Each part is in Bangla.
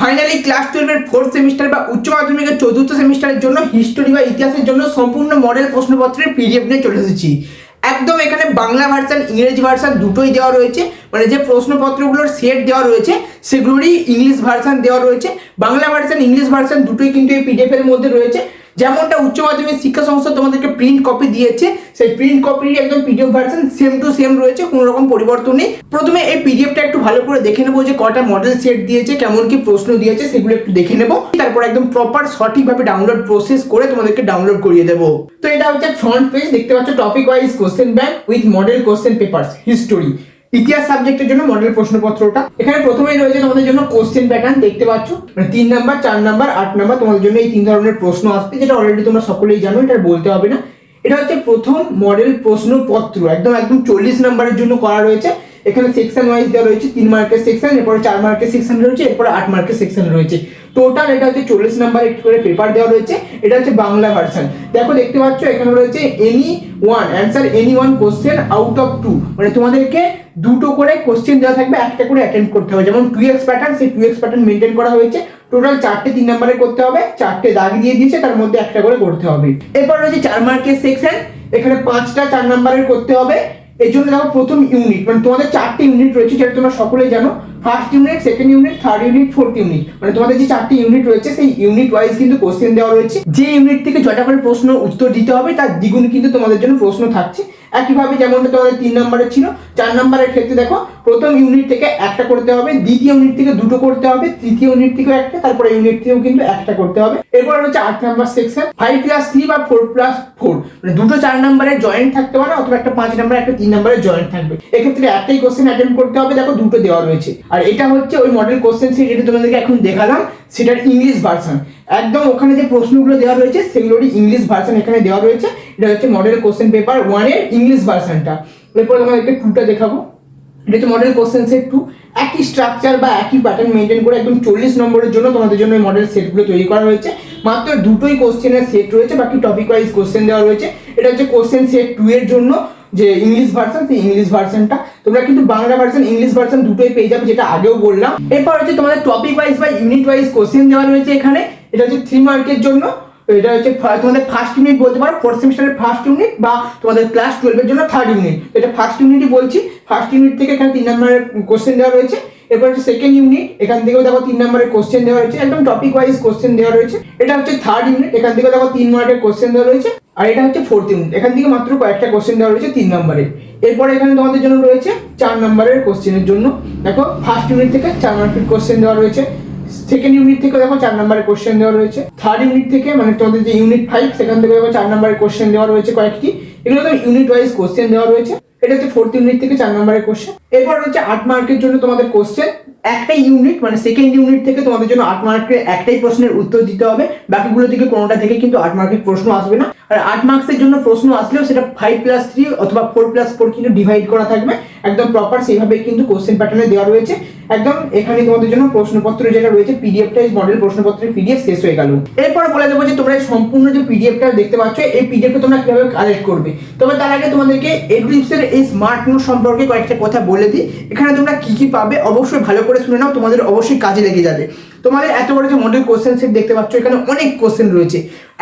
ফাইনালি ক্লাস 12 এর 4th সেমিস্টার বা উচ্চ মাধ্যমিকের 4th সেমিস্টারের জন্য হিস্টোরি বা ইতিহাসের জন্য সম্পূর্ণ মডেল প্রশ্নপত্রের পিডিএফ নিয়ে চলে এসেছি। একদম এখানে বাংলা ভার্সন ইংরেজি ভার্সন দুটোই দেওয়া রয়েছে, মানে যে প্রশ্নপত্রগুলোর সেট দেওয়া রয়েছে সেগুলোরই ইংলিশ ভার্সন দেওয়া রয়েছে। বাংলা ভার্সন ইংলিশ ভার্সন দুটোই কিন্তু এই পিডিএফ এর মধ্যে রয়েছে। যেমনটা উচ্চ মাধ্যমিক শিক্ষা সংস্থা তোমাদেরকে প্রিন্ট কপি দিয়েছে, সেই প্রিন্ট কপির একদম PDF version same to same রয়েছে, কোনো রকম পরিবর্তন নেই। প্রথমে এই পিডিএফটা একটু ভালো করে দেখে নেবো যে কটা মডেল সেট দিয়েছে, কেমন কি প্রশ্ন দিয়েছে সেগুলো একটু দেখে নেবো, তারপর একদম প্রপার সঠিকভাবে ডাউনলোড প্রসেস করে তোমাদেরকে ডাউনলোড করিয়ে দেবো। তো এটা হচ্ছে ফ্রন্ট পেজ, দেখতে পাচ্ছ topic wise question bank with model question papers history ইতিহাস সাবজেক্টের জন্য মডেল প্রশ্নপত্রটা। এখানে প্রথমেই রয়েছে তোমাদের জন্য কোশ্চেন প্যাটার্ন, দেখতে পাচ্ছ মানে 3 নাম্বার 4 নাম্বার 8 নাম্বার তোমাদের জন্য এই 3 ধরনের প্রশ্ন আসবে, যেটা অলরেডি তোমরা সকলেই জানো, এটা বলতে হবে না। এটা হচ্ছে প্রথম মডেল প্রশ্নপত্র, একদম 40 নাম্বারের জন্য করা রয়েছে। এখানে সেকশন ওয়াইজ দেওয়া রয়েছে, 3 মার্কের সেকশন, এরপরে 4 মার্কের সেকশন রয়েছে, এরপরে 8 মার্কের সেকশন রয়েছে। টোটাল এটা হচ্ছে 40 নাম্বার একটু করে পেপার দেওয়া রয়েছে। এটা হচ্ছে বাংলা ভার্সন। দেখো দেখতে পাচ্ছ এখানে রয়েছে any one answer any one question out of 2, মানে তোমাদেরকে দুটো করে কোশ্চেন দেওয়া থাকবে, একটা করে অ্যাটেন্ড করতে হবে। যেমন 2x প্যাটার্ন, সেই 2x প্যাটার্ন মেনটেন করা হয়েছে। টোটাল 4টে 3 নাম্বারে করতে হবে, 4টে দাগ দিয়ে দিয়েছে, তার মধ্যে একটা করে করতে হবে। এরপর রয়েছে 4 মার্কের সেকশন, এখানে 5টা 4 নাম্বারের করতে হবে। এই জন্য দেখো প্রথম ইউনিট, মানে তোমাদের 4টে ইউনিট রয়েছে, যেটা তোমরা সকলেই জানো। First unit, second unit, third unit, fourth unit, মানে তোমাদের যে 4টে ইউনিট রয়েছে সেই ইউনিট ওয়াইজ কিন্তু কোশ্চেন দেওয়া রয়েছে। যে ইউনিট থেকে যটা করে প্রশ্ন উত্তর দিতে হবে তার দ্বিগুণ কিন্তু তোমাদের জন্য প্রশ্ন থাকছে। একইভাবে যেমনটা তোমাদের 3 নাম্বারের ছিল, 4 নাম্বারের ক্ষেত্রে দেখো প্রথম ইউনিট থেকে একটা করতে হবে, দ্বিতীয় ইউনিট থেকে দুটো করতে হবে, তৃতীয় ইউনিট থেকেও একটা, তারপরে ইউনিট থেকেও কিন্তু একটা করতে হবে। এরপর হচ্ছে 8 নাম্বার সেকশন, 5+3 বা 4+4, মানে দুটো 4 নাম্বারের জয়েন্ট থাকতে পারে, অথবা একটা 5 নাম্বার একটা 3 নাম্বারের জয়েন্ট থাকবে। এক্ষেত্রে একটাই কোশ্চেন অ্যাটেন্ড করতে হবে, দেখো দুটো দেওয়া রয়েছে। আর এটা হচ্ছে ওই মডেল কোশ্চেন সেট যেটা তোমাদেরকে এখন দেখালাম, সেটার ইংলিশ ভার্সন। একদম ওখানে যে প্রশ্নগুলো দেওয়া রয়েছে সেগুলোরই ইংলিশ ভার্সন এখানে দেওয়া রয়েছে। এটা হচ্ছে মডেল কোশ্চেন পেপার 1 এর ইংলিশ ভার্সনটা। এরপর তোমাদেরকে 2টা দেখাবো, এটা হচ্ছে মডেল কোশ্চেন সেট 2। একই স্ট্রাকচার বা একই প্যাটার্ন মেনটেন করে একদম 40 নম্বরের জন্য তোমাদের জন্য এই মডেল সেটগুলো তৈরি করা হয়েছে। মাত্র দুটোই কোশ্চেনের সেট রয়েছে, বাকি টপিক ওয়াইজ কোশ্চেন দেওয়া রয়েছে। এটা হচ্ছে কোশ্চেন সেট 2 এর জন্য যে ইংলিশ ভার্সন, সেই ইংলিশ ভার্সনটা। তোমরা কিন্তু বাংলা ভার্সন ইংলিশ ভার্সন দুটোই পেয়ে যাবে, যেটা আগেও বললাম। এরপর হচ্ছে তোমাদের টপিক ওয়াইজ বা ইউনিট ওয়াইজ কোশ্চেন দেওয়া রয়েছে এখানে। এটা হচ্ছে 3 মার্কের জন্য। এটা হচ্ছে তোমাদের ফার্স্ট ইউনিট বলতে পারো, 4th সেমিস্টারের ফার্স্ট ইউনিট, বা তোমাদের ক্লাস 12 এর জন্য থার্ড ইউনিট। এটা ফার্স্ট ইউনিটই বলছি। ফার্স্ট ইউনিট থেকে এখানে 3 নম্বরের কোশ্চেন দেওয়া রয়েছে। এরপর হচ্ছে সেকেন্ড ইউনিট, এখান থেকেও দেখো 3 নম্বরের কোশ্চেন দেওয়া রয়েছে, একদম টপিক ওয়াইজ কোশ্চেন দেওয়া রয়েছে। এটা হচ্ছে থার্ড ইউনিট, এখান থেকে দেখো 3 মার্কের কোশ্চেন দেওয়া রয়েছে। আর এটা হচ্ছে ফোর্থ ইউনিট, এখান থেকে মাত্র কয়েকটা কোশ্চেন দেওয়া রয়েছে 3 নম্বরের। এরপর এখানে তোমাদের জন্য রয়েছে 4 নম্বরের কোশ্চেনের জন্য। দেখো ফার্স্ট ইউনিট থেকে 4 মার্কের কোশ্চেন দেওয়া রয়েছে। সেকেন্ড ইউনিট থেকে দেখো 4 নম্বরের কোশ্চেন দেওয়া রয়েছে। থার্ড ইউনিট থেকে, মানে তোমাদের যে ইউনিট 5, সেখান থেকে দেখো 4 নম্বরের কোশ্চেন দেওয়া রয়েছে কয়েকটি। এগুলো তো ইউনিট ওয়াইজ কোশ্চেন দেওয়া রয়েছে। এটা হচ্ছে ফোর্থ ইউনিট থেকে 4 নম্বরের কোশ্চেন। এরপর হচ্ছে 8 মার্কের জন্য তোমাদের কোশ্চেন। একটাই ইউনিট, মানে সেকেন্ড ইউনিট থেকে তোমাদের জন্য 8 মার্কের একটাই প্রশ্নের উত্তর দিতে হবে। বাকিগুলো থেকে কোনোটা থেকে কিন্তু 8 মার্কের প্রশ্ন আসবে না। আর 8 মার্কসের জন্য প্রশ্ন আসলেও সেটা 5+3 অথবা 4+4 কিন্তু ডিভাইড করা থাকবে। একদম প্রপার সেইভাবেই কিন্তু কোশ্চেন প্যাটার্নে দেওয়া রয়েছে। একদম এখানে তোমাদের জন্য প্রশ্নপত্র যেটা রয়েছে পিডিএফটা, মডেল প্রশ্নপত্রের পিডিএফ শেষ হয়ে গেল। এরপর বলে দেবো যে তোমরা সম্পূর্ণ যে পিডিএফটা দেখতে পাচ্ছ, এই পিডিএফটা তোমরা কিভাবে কালেক্ট করবে। তবে তার আগে তোমাদেরকে এডুইপসের এই স্মার্ট নোট সম্পর্কে কয়েকটা কথা বলে দিই। এখানে তোমরা কি কি পাবে অবশ্যই ভালো করে শুনে নাও, তোমাদের অবশ্যই কাজে লেগে যাবে। তোমাদের এত বড় যে মডেল কোশ্চেন সেট দেখতে পাচ্ছ, এখানে অনেক কোশ্চেন রয়েছে।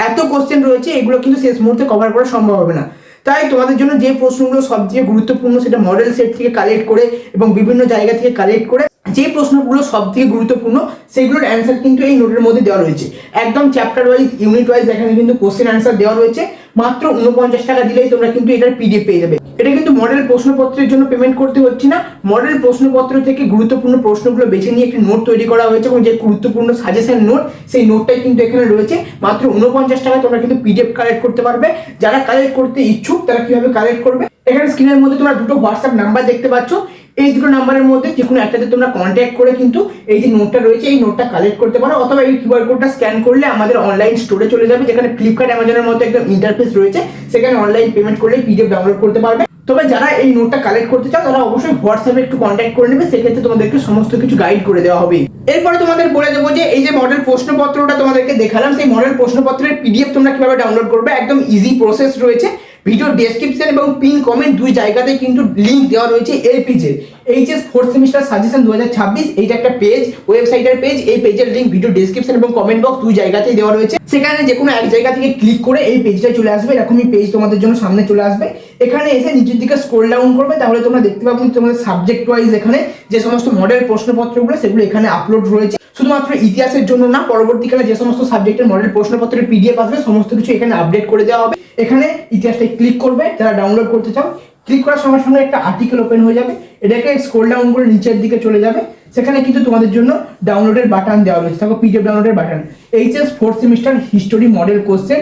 এত কোশ্চেন রয়েছে, এগুলো কিন্তু শেষ মুহূর্তে কভার করা সম্ভব হবে না। তাই তোমাদের জন্য যে প্রশ্নগুলো সবচেয়ে গুরুত্বপূর্ণ সেটা মডেল সেট থেকে কালেক্ট করে এবং বিভিন্ন জায়গা থেকে কালেক্ট করে যে প্রশ্নগুলো সবথেকে গুরুত্বপূর্ণ সেগুলোর অ্যান্সার কিন্তু এই নোটের মধ্যে দেওয়া রয়েছে। একদম চ্যাপ্টার ওয়াইজ ইউনিট ওয়াইজ এখানে কিন্তু কোশ্চেন অ্যান্সার দেওয়া রয়েছে। মাত্র 49 টাকা দিলেই তোমরা কিন্তু এটার পিডিএফ পেয়ে যাবে। এটা কিন্তু মডেল প্রশ্নপত্রের জন্য পেমেন্ট করতে হচ্ছে না। মডেল প্রশ্নপত্র থেকে গুরুত্বপূর্ণ প্রশ্নগুলো বেছে নিয়ে একটি নোট তৈরি করা হয়েছে, এবং যে গুরুত্বপূর্ণ সাজেশন নোট সেই নোটটাই কিন্তু এখানে রয়েছে। মাত্র 49 টাকায় তোমরা কিন্তু পিডিএফ কালেক্ট করতে পারবে। যারা কালেক্ট করতে ইচ্ছুক তারা কিভাবে কালেক্ট করবে, এখানে স্ক্রিনের মধ্যে তোমরা দুটো হোয়াটসঅ্যাপ নাম্বার দেখতে পাচ্ছ। এই দুটো নাম্বারের মধ্যে যে কোনো একটাতে তোমরা কন্ট্যাক্ট করে কিন্তু এই যে নোটটা রয়েছে এই নোটটা কালেক্ট করতে পারো, অথবা এই কিউআর কোডটা স্ক্যান করলে আমাদের অনলাইন স্টোরে চলে যাবে, যেখানে ফ্লিপকার্ট অ্যামাজনের মতো একদম ইন্টারফেস রয়েছে। সেখানে অনলাইন পেমেন্ট করলে পিডিএফ ডাউনলোড করতে পারবে। তবে যারা এই নোটটা কালেক্ট করতে চাও তারা অবশ্যই হোয়াটসঅ্যাপে একটু কন্ট্যাক্ট করে নেবে, সেক্ষেত্রে তোমাদেরকে সমস্ত কিছু গাইড করে দেওয়া হবে। এরপরে তোমাদের বলে দেবো যে এই যে মডেল প্রশ্নপত্রটা তোমাদেরকে দেখালাম, সেই মডেল প্রশ্নপত্রের পিডিএফ তোমরা কিভাবে ডাউনলোড করবে। একদম ইজি প্রসেস রয়েছে। ভিডিও ডেসক্রিপশন এবং পিন কমেন্ট দুই জায়গাতে কিন্তু লিঙ্ক দেওয়া রয়েছে এই পেজের। এইচএস ফোর্থ সেমিস্টার সাজেশন 2026 এইটা একটা পেজ, ওয়েবসাইটের পেজ। এই পেজের লিঙ্ক ভিডিও ডেসক্রিপশন এবং কমেন্ট বক্স দুই জায়গাতেই দেওয়া রয়েছে। সেখানে যে কোনো এক জায়গা থেকে ক্লিক করে এই পেজটা চলে আসবে। এরকমই পেজ তোমাদের জন্য সামনে চলে আসবে। এখানে এসে নিচের দিকে স্ক্রল ডাউন করবে, তাহলে তোমরা দেখতে পাবে তোমাদের সাবজেক্ট ওয়াইজ এখানে যে সমস্ত মডেল প্রশ্নপত্রগুলো সেগুলো এখানে আপলোড রয়েছে। শুধুমাত্র ইতিহাসের জন্য না, পরবর্তীকালে যে সমস্ত সাবজেক্টের মডেল প্রশ্নপত্রের পিডিএফ আসবে সমস্ত কিছু এখানে আপডেট করে দেওয়া হবে। এখানে ইতিহাসটাই ক্লিক করবে যারা ডাউনলোড করতে চাও। ক্লিক করার সঙ্গে সঙ্গে একটা আর্টিকেল ওপেন হয়ে যাবে। এটাকে স্ক্রল ডাউন করে নিচের দিকে চলে যাবে। সেখানে কিন্তু তোমাদের জন্য ডাউনলোডের বাটন দেওয়া রয়েছে, দেখো পিডিএফ ডাউনলোডের button. HS fourth semester history model question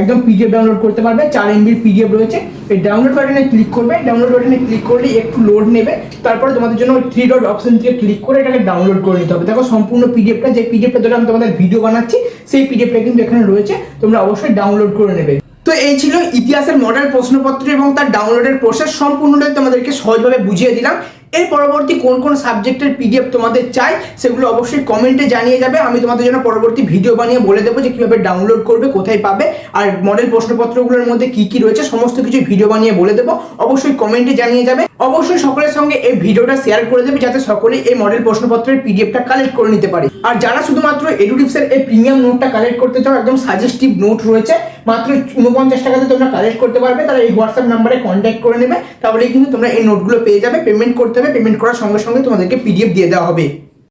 একদম পিডিএফ ডাউনলোড করতে পারবে। 4 MB পিডিএফ রয়েছে। এই ডাউনলোড বাটনে ক্লিক করবে। ডাউনলোড বাটনে ক্লিক করলে একটু লোড নেবে, তারপরে তোমাদের জন্য ওই 3 ডট অপশন থেকে ক্লিক করে এটাকে ডাউনলোড করে নিতে হবে। দেখো সম্পূর্ণ পিডিএফটা, যে পিডিএফটা ধরে আমি তোমাদের ভিডিও বানাচ্ছি সেই পিডিএফটা কিন্তু এখানে রয়েছে, তোমরা অবশ্যই ডাউনলোড করে নেবে। তো এই ছিল ইতিহাসের মডেল প্রশ্নপত্র এবং তার ডাউনলোডের প্রসেস। সম্পূর্ণটাই তোমাদেরকে সহজভাবে বুঝিয়ে দিলাম। এর পরবর্তী কোন কোন সাবজেক্টের পিডিএফ তোমাদের চাই সেগুলো অবশ্যই কমেন্টে জানিয়ে যাবে। আমি তোমাদের জন্য পরবর্তী ভিডিও বানিয়ে বলে দেবো যে কিভাবে ডাউনলোড করবে, কোথায় পাবে, আর মডেল প্রশ্নপত্রগুলোর মধ্যে কি কি রয়েছে সমস্ত কিছু ভিডিও বানিয়ে বলে দেবো। অবশ্যই কমেন্টে জানিয়ে যাবে। অবশ্যই সকলের সঙ্গে এই ভিডিওটা শেয়ার করে দেবে যাতে সকলে এই মডেল প্রশ্নপত্রের পিডিএফটা কালেক্ট করে নিতে পারে। আর যারা শুধুমাত্র এডুটিপসের এই প্রিমিয়াম নোটটা কালেক্ট করতে চাও, একদম সাজেস্টিভ নোট রয়েছে, মাত্র 49 টাকাতে তোমরা কালেক্ট করতে পারবে। তারা এই হোয়াটসঅ্যাপ নাম্বারে কন্ট্যাক্ট করে নেবে, তাহলেই কিন্তু তোমরা এই নোটগুলো পেয়ে যাবে। পেমেন্ট করতে হবে, পেমেন্ট করার সঙ্গে সঙ্গে তোমাদেরকে পিডিএফ দিয়ে দেওয়া হবে।